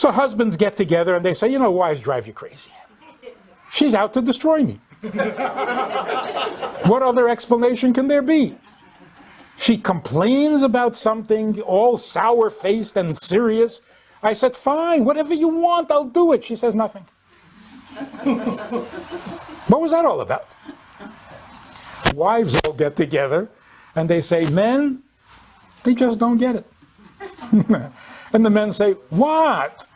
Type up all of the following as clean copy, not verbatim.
So husbands get together and they say, wives drive you crazy. She's out to destroy me. What other explanation can there be? She complains about something all sour-faced and serious. I said, fine, whatever you want, I'll do it. She says nothing. What was that all about? Wives all get together and they say, men, they just don't get it. And the men say, what?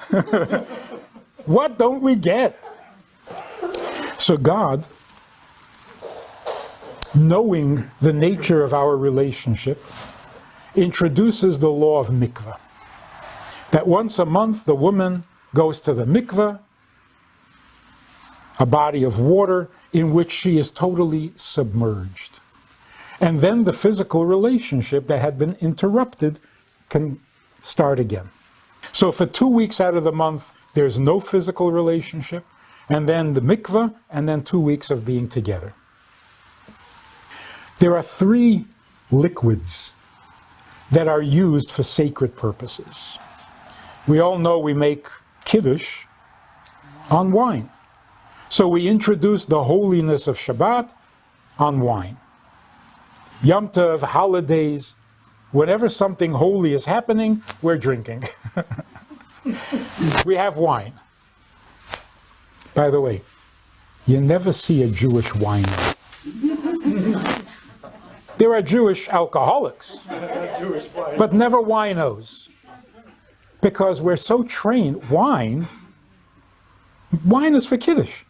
What don't we get? So God, knowing the nature of our relationship, introduces the law of Mikvah. That once a month the woman goes to the Mikvah, a body of water in which she is totally submerged. And then the physical relationship that had been interrupted can start again. So for 2 weeks out of the month, there's no physical relationship, and then the mikvah, and then 2 weeks of being together. There are 3 liquids that are used for sacred purposes. We all know we make kiddush on wine. So we introduce the holiness of Shabbat on wine. Yom Tov, holidays, whenever something holy is happening, we're drinking. We have wine. By the way, you never see a Jewish winer. There are Jewish alcoholics, but never winos. Because we're so trained, wine is for kiddush.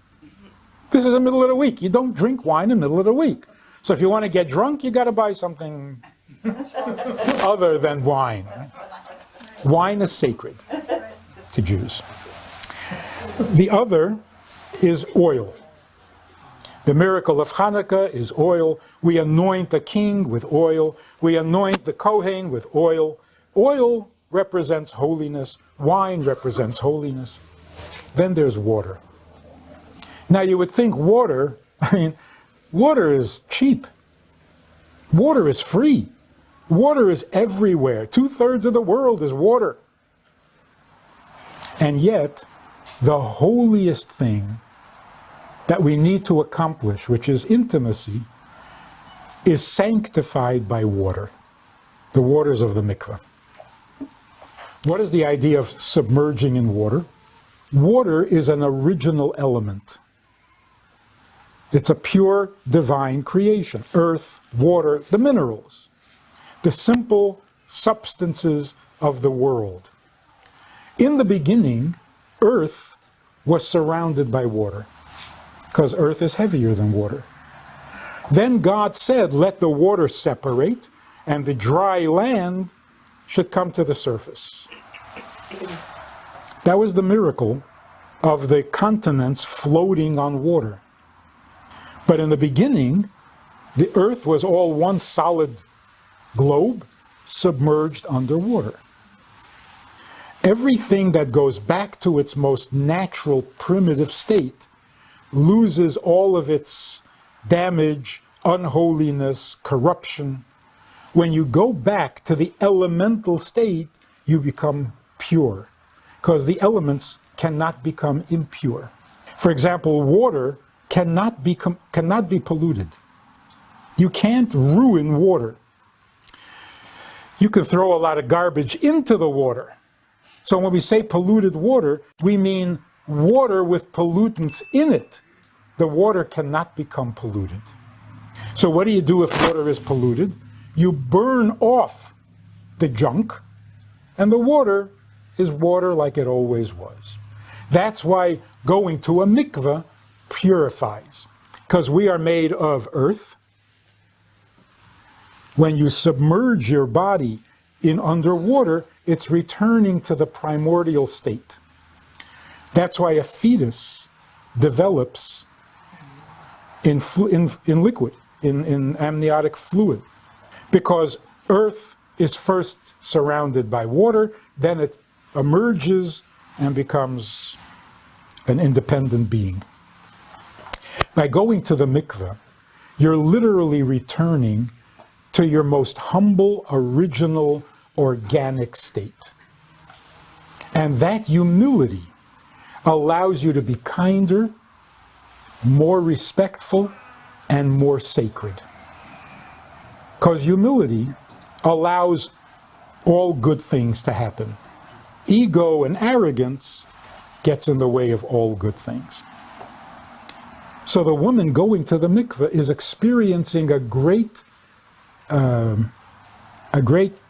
This is the middle of the week. You don't drink wine in the middle of the week. So if you want to get drunk, you got to buy something other than wine. Wine is sacred to Jews. The other is oil. The miracle of Hanukkah is oil. We anoint the king with oil. We anoint the Kohen with oil. Oil represents holiness. Wine represents holiness. Then there's water. Now you would think water is cheap. Water is free. Water is everywhere. 2/3 of the world is water. And yet, the holiest thing that we need to accomplish, which is intimacy, is sanctified by water. The waters of the mikveh. What is the idea of submerging in water? Water is an original element. It's a pure divine creation. Earth, water, the minerals. The simple substances of the world. In the beginning, earth was surrounded by water, because earth is heavier than water. Then God said, let the water separate, and the dry land should come to the surface. That was the miracle of the continents floating on water. But in the beginning, the earth was all one solid globe submerged underwater. Everything that goes back to its most natural, primitive state loses all of its damage, unholiness, corruption. When you go back to the elemental state, you become pure, because the elements cannot become impure. For example, water cannot be polluted. You can't ruin water. You can throw a lot of garbage into the water. So when we say polluted water, we mean water with pollutants in it. The water cannot become polluted. So what do you do if water is polluted? You burn off the junk, and the water is water like it always was. That's why going to a mikveh purifies, because we are made of earth. When you submerge your body in underwater, it's returning to the primordial state. That's why a fetus develops in liquid, in amniotic fluid, because earth is first surrounded by water, then it emerges and becomes an independent being. By going to the mikveh, you're literally returning to your most humble, original, organic state. And that humility allows you to be kinder, more respectful, and more sacred. Because humility allows all good things to happen. Ego and arrogance gets in the way of all good things. So the woman going to the mikveh is experiencing a great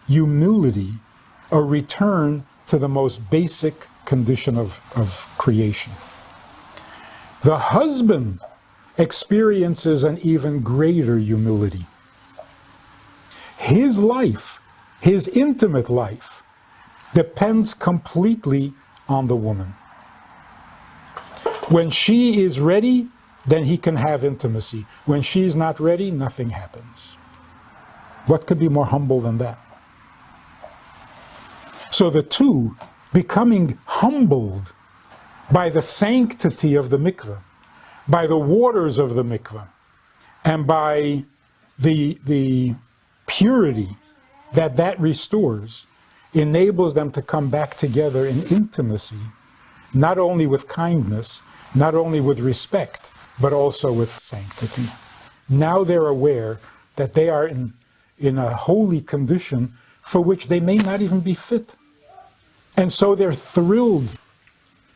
humility, a return to the most basic condition of creation. The husband experiences an even greater humility. His life, his intimate life, depends completely on the woman. When she is ready, then he can have intimacy. When she's not ready, nothing happens. What could be more humble than that? So the two becoming humbled by the sanctity of the mikveh, by the waters of the mikveh, and by the purity that restores, enables them to come back together in intimacy, not only with kindness, not only with respect, but also with sanctity. Now they're aware that they are in a holy condition for which they may not even be fit. And so they're thrilled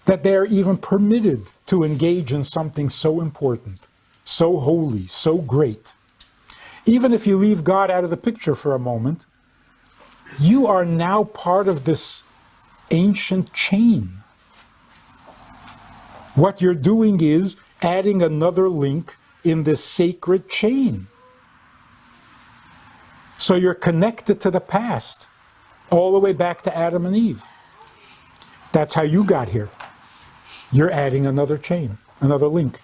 that they are even permitted to engage in something so important, so holy, so great. Even if you leave God out of the picture for a moment, you are now part of this ancient chain. What you're doing is adding another link in this sacred chain. So you're connected to the past, all the way back to Adam and Eve. That's how you got here. You're adding another chain, another link.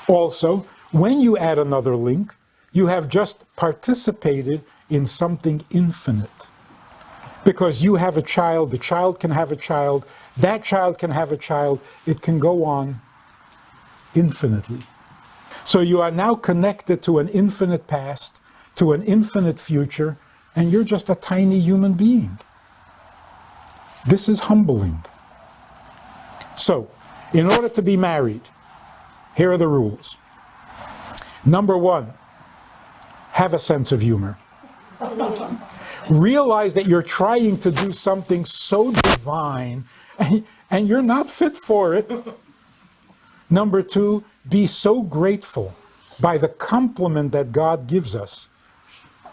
Also, when you add another link, you have just participated in something infinite. Because you have a child, the child can have a child, that child can have a child, it can go on infinitely. So you are now connected to an infinite past, to an infinite future, and you're just a tiny human being. This is humbling. So, in order to be married, here are the rules. Number one, have a sense of humor. Realize that you're trying to do something so divine and you're not fit for it. Number two, be so grateful by the compliment that God gives us,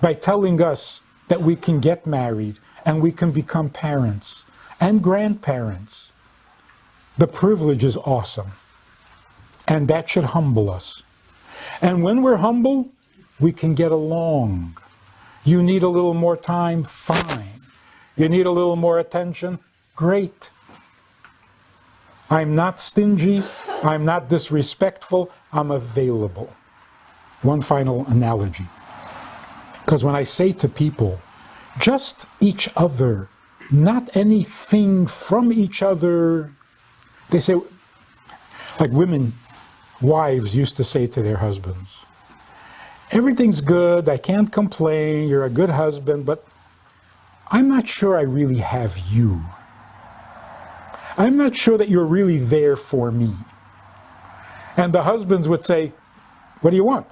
by telling us that we can get married and we can become parents and grandparents. The privilege is awesome, and that should humble us. And when we're humble, we can get along. You need a little more time, fine. You need a little more attention, great. I'm not stingy, I'm not disrespectful, I'm available. One final analogy. Because when I say to people, just each other, not anything from each other, they say, like women, wives used to say to their husbands, everything's good, I can't complain, you're a good husband, but I'm not sure I really have you. I'm not sure that you're really there for me. And the husbands would say, what do you want?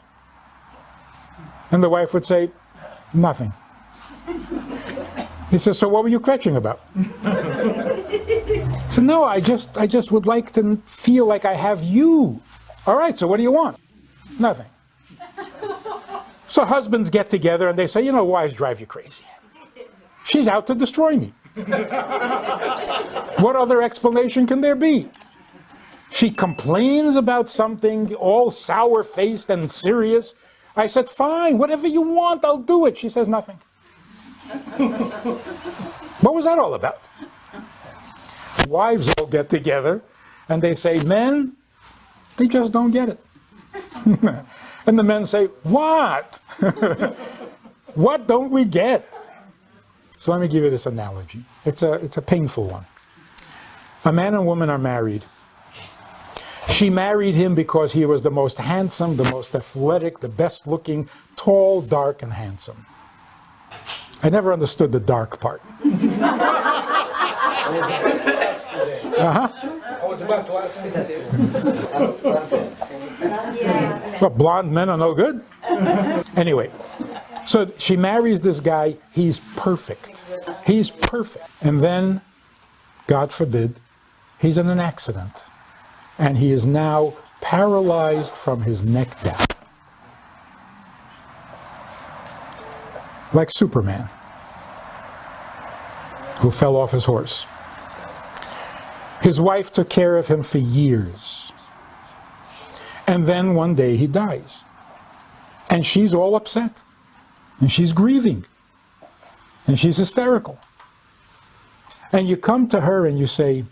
And the wife would say, nothing. He says, so what were you kvetching about? So no, I just would like to feel like I have you. All right, so what do you want? Nothing. So husbands get together and they say, you know, wives drive you crazy. She's out to destroy me. What other explanation can there be? She complains about something all sour-faced and serious. I said, fine, whatever you want, I'll do it. She says nothing. What was that all about? Wives all get together and they say, men, they just don't get it. And the men say, what? What don't we get? So let me give you this analogy. It's a painful one. A man and woman are married. She married him because he was the most handsome, the most athletic, the best looking, tall, dark, and handsome. I never understood the dark part. Uh-huh. I was about to ask. But blonde men are no good? Anyway, so she marries this guy. He's perfect. He's perfect. And then, God forbid, he's in an accident. And he is now paralyzed from his neck down. Like Superman, who fell off his horse. His wife took care of him for years. And then one day he dies. And she's all upset. And she's grieving. And she's hysterical. And you come to her and you say,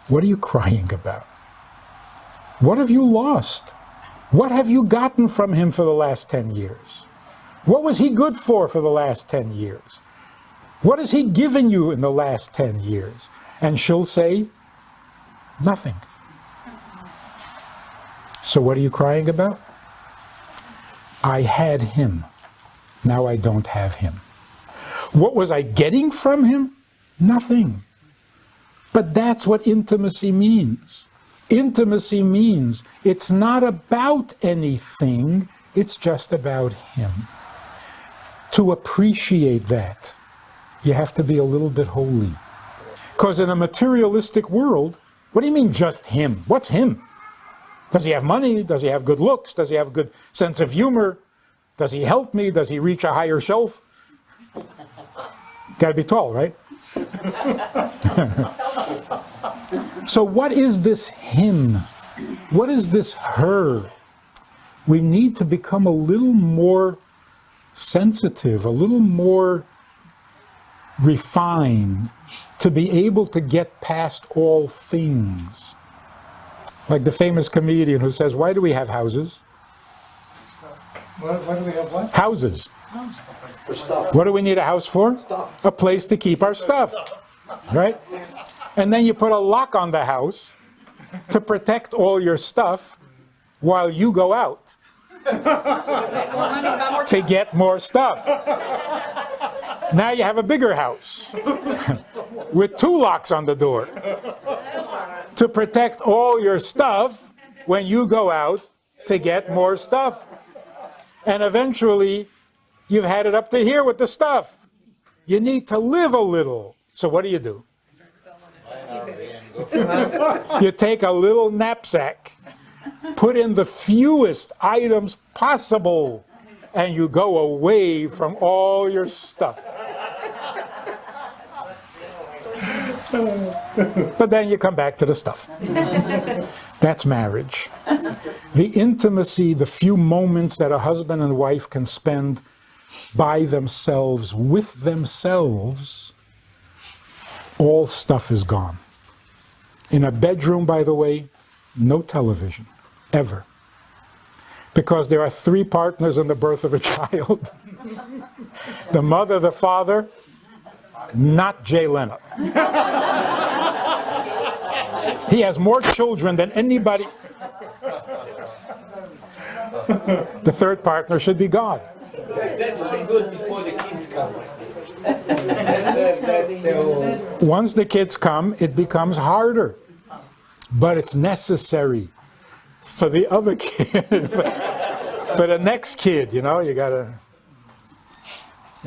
what are you crying about? What have you lost? What have you gotten from him for the last 10 years? What was he good for the last 10 years? What has he given you in the last 10 years? And she'll say, nothing. So what are you crying about? I had him. Now I don't have him. What was I getting from him? Nothing. But that's what intimacy means. Intimacy means it's not about anything, it's just about him. To appreciate that, you have to be a little bit holy. Because in a materialistic world, what do you mean just him? What's him? Does he have money? Does he have good looks? Does he have a good sense of humor? Does he help me? Does he reach a higher shelf? Got to be tall, right? So what is this him? What is this her? We need to become a little more sensitive, a little more refined, to be able to get past all things. Like the famous comedian who says, why do we have houses? Why do we have what? Houses. For stuff. What do we need a house for? Stuff. A place to keep our stuff. Right? And then you put a lock on the house to protect all your stuff while you go out to get more stuff. Now you have a bigger house with 2 locks on the door to protect all your stuff when you go out to get more stuff. And eventually, you've had it up to here with the stuff. You need to live a little. So what do? You take a little knapsack, put in the fewest items possible, and you go away from all your stuff. But then you come back to the stuff. That's marriage. The intimacy, the few moments that a husband and wife can spend by themselves, with themselves, all stuff is gone. In a bedroom, by the way, no television, ever. Because there are 3 partners in the birth of a child. The mother, the father, not Jay Leno. He has more children than anybody. The 3rd partner should be God. That's only good before the kids come. That's the whole... Once the kids come, it becomes harder. But it's necessary for the other kid, for the next kid, you know, you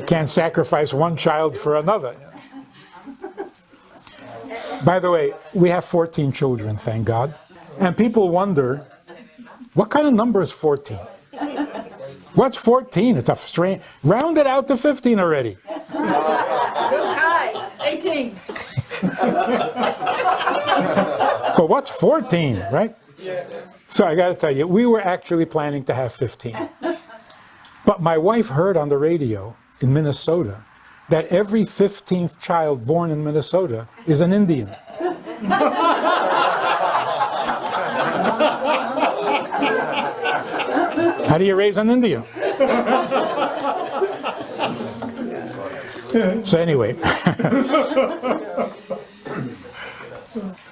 can't sacrifice one child for another. By the way, we have 14 children, thank God. And people wonder, what kind of number is 14? What's 14? It's a strange... Round it out to 15 already. Hi, 18. But what's 14, right? So I got to tell you, we were actually planning to have 15. But my wife heard on the radio in Minnesota that every 15th child born in Minnesota is an Indian. How do you raise an Indian? So anyway,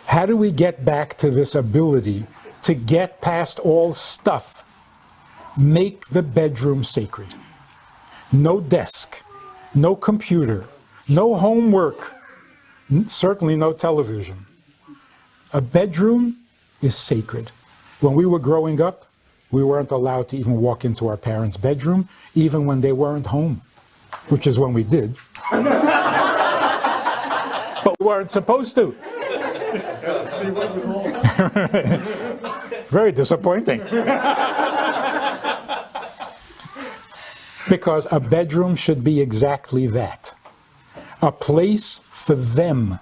how do we get back to this ability to get past all stuff? Make the bedroom sacred. No desk, no computer, no homework, Certainly no television. A bedroom is sacred. When we were growing up, we weren't allowed to even walk into our parents' bedroom, even when they weren't home, which is when we did. But we weren't supposed to. Very disappointing. Because a bedroom should be exactly that. A place for them,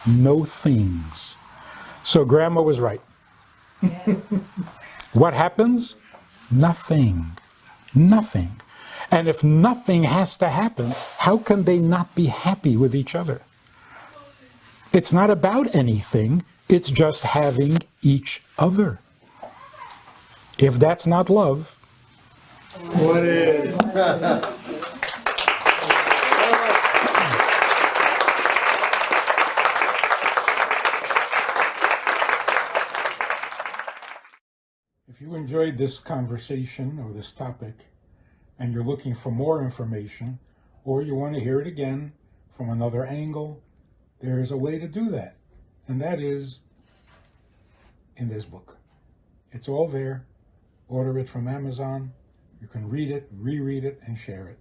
no things. So Grandma was right. What happens? Nothing. Nothing. And if nothing has to happen, how can they not be happy with each other? It's not about anything, it's just having each other. If that's not love, What is? if you enjoyed this conversation or this topic, and you're looking for more information, or you want to hear it again from another angle, there is a way to do that. And that is in this book. It's all there. Order it from Amazon. You can read it, reread it, and share it.